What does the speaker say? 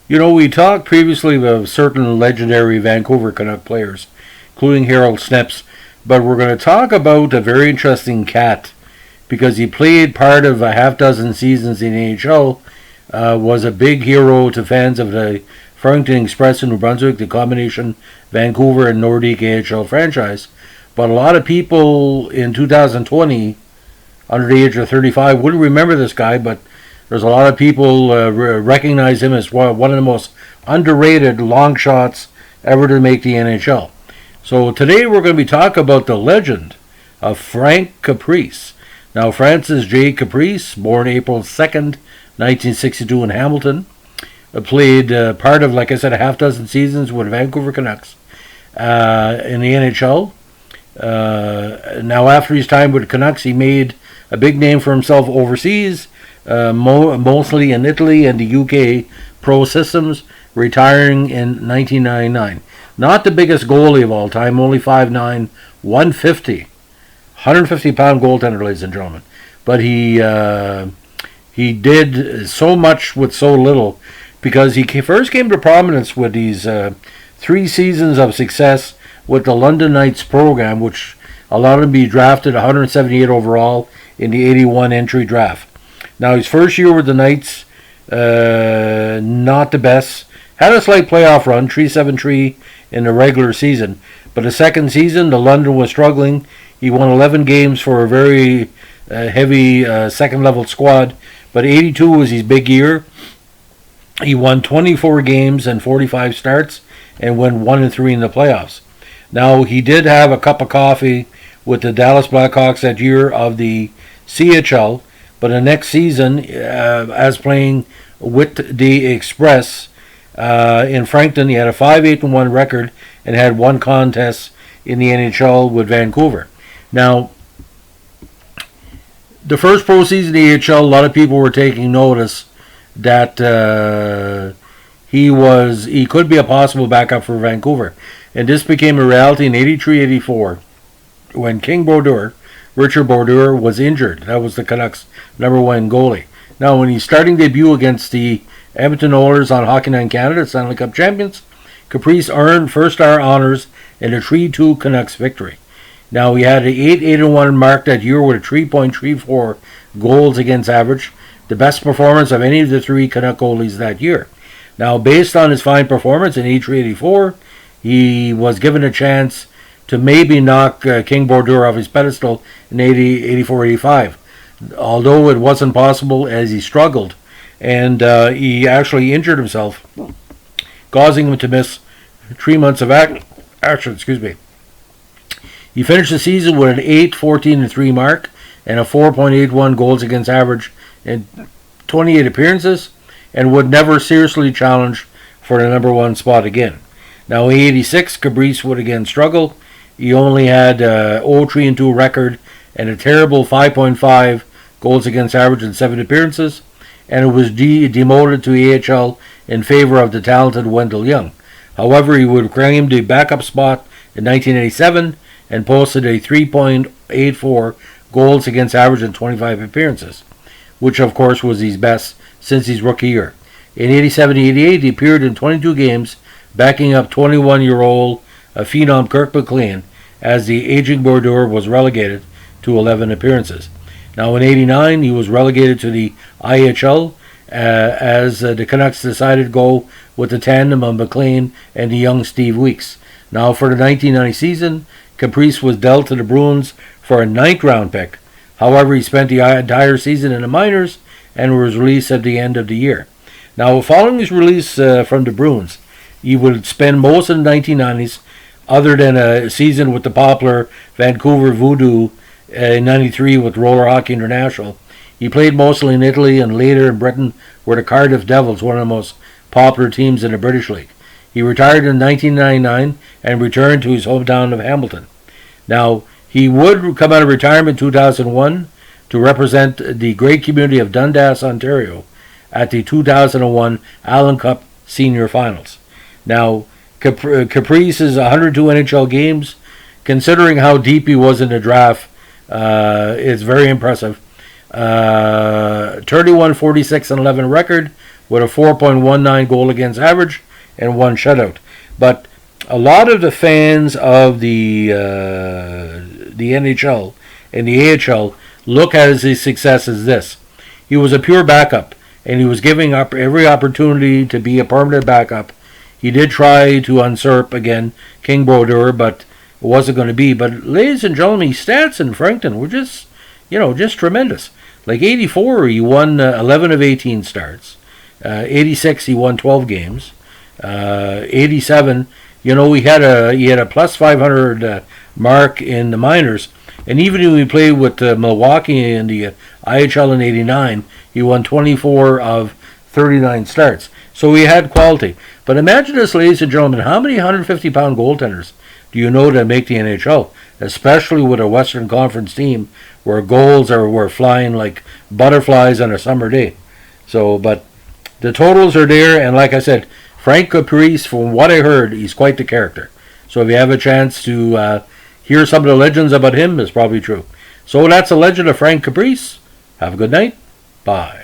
We talked previously of certain legendary Vancouver Canuck players, including Harold Snips, but we're going to talk about a very interesting cat because he played part of a half dozen seasons in the NHL, was a big hero to fans of the Fredericton Express in New Brunswick, the combination Vancouver and Nordique AHL franchise. But a lot of people in 2020, under the age of 35, wouldn't remember this guy, but there's a lot of people recognize him as one of the most underrated long shots ever to make the NHL. So today we're going to be talking about the legend of Frank Caprice. Now, Francis J. Caprice, born April 2nd, 1962 in Hamilton, played part of, like I said, a half dozen seasons with Vancouver Canucks in the NHL. Now, after his time with the Canucks, he made a big name for himself overseas, mostly in Italy and the UK pro systems, retiring in 1999. Not the biggest goalie of all time, only 5'9", 150-pound goaltender, ladies and gentlemen. But he did so much with so little because he first came to prominence with these 3 seasons of success with the London Knights program, which allowed him to be drafted 178 overall in the 81 entry draft. Now, his first year with the Knights, not the best. Had a slight playoff run, 3-7-3 in the regular season. But the second season, the London was struggling. He won 11 games for a very heavy second-level squad. But 82 was his big year. He won 24 games and 45 starts and went 1-3 in the playoffs. Now, he did have a cup of coffee with the Dallas Blackhawks that year of the CHL. But the next season, as playing with the Express in Fredericton, he had a 5-8-1 record and had 1 contest in the NHL with Vancouver. Now, the first pro season in the AHL, a lot of people were taking notice that he could be a possible backup for Vancouver. And this became a reality in 83-84 when King Brodeur, Richard Brodeur, was injured. That was the Canucks' #1 goalie. Now, when his starting debut against the Edmonton Oilers on Hockey Night in Canada, Stanley Cup champions, Caprice earned first-star honors in a 3-2 Canucks victory. Now, he had an 8-8-1 mark that year with a 3.34 goals against average, the best performance of any of the 3 Canuck goalies that year. Now, based on his fine performance in 83-84, he was given a chance to maybe knock King Brodeur off his pedestal in 84-85, although it wasn't possible as he struggled, and he actually injured himself, causing him to miss 3 months of action. He finished the season with an 8-14-3 mark and a 4.81 goals against average in 28 appearances, and would never seriously challenge for the #1 spot again. Now, in 86, Caprice would again struggle. He only had a 0-3-2 record and a terrible 5.5 goals against average in 7 appearances, and it was demoted to AHL in favor of the talented Wendell Young. However, he would claim the backup spot in 1987 and posted a 3.84 goals against average in 25 appearances, which of course was his best since his rookie year. In 87-88, he appeared in 22 games, backing up 21-year-old phenom Kirk McLean, as the aging Brodeur was relegated to 11 appearances. Now, in 89, he was relegated to the IHL as the Canucks decided to go with the tandem of McLean and the young Steve Weeks. Now, for the 1990 season, Caprice was dealt to the Bruins for a 9th-round pick. However, he spent the entire season in the minors and was released at the end of the year. Now, following his release from the Bruins, he would spend most of the 1990s, other than a season with the popular Vancouver Voodoo in 93 with Roller Hockey International. He played mostly in Italy and later in Britain, where the Cardiff Devils, one of the most popular teams in the British League. He retired in 1999 and returned to his hometown of Hamilton. Now, he would come out of retirement in 2001 to represent the great community of Dundas, Ontario, at the 2001 Allen Cup Senior Finals. Now, Caprice's 102 NHL games, considering how deep he was in the draft, is very impressive. 31-46-11 record, with a 4.19 goal against average and 1 shutout. But a lot of the fans of the NHL and the AHL look at his success as this. He was a pure backup, and he was giving up every opportunity to be a permanent backup. He did try to usurp, again, King Brodeur, but it wasn't going to be. But, ladies and gentlemen, his stats in Fredericton were just tremendous. Like 84, he won 11 of 18 starts. 86, he won 12 games. 87, he had a plus 500 mark in the minors. And even when he played with Milwaukee in the IHL in 89, he won 24 of 39 starts. So he had quality. But imagine this, ladies and gentlemen, how many 150-pound goaltenders do you know that make the NHL? Especially with a Western Conference team where goals were flying like butterflies on a summer day. So, but the totals are there, and like I said, Frank Caprice, from what I heard, he's quite the character. So if you have a chance to hear some of the legends about him, it's probably true. So that's a legend of Frank Caprice. Have a good night. Bye.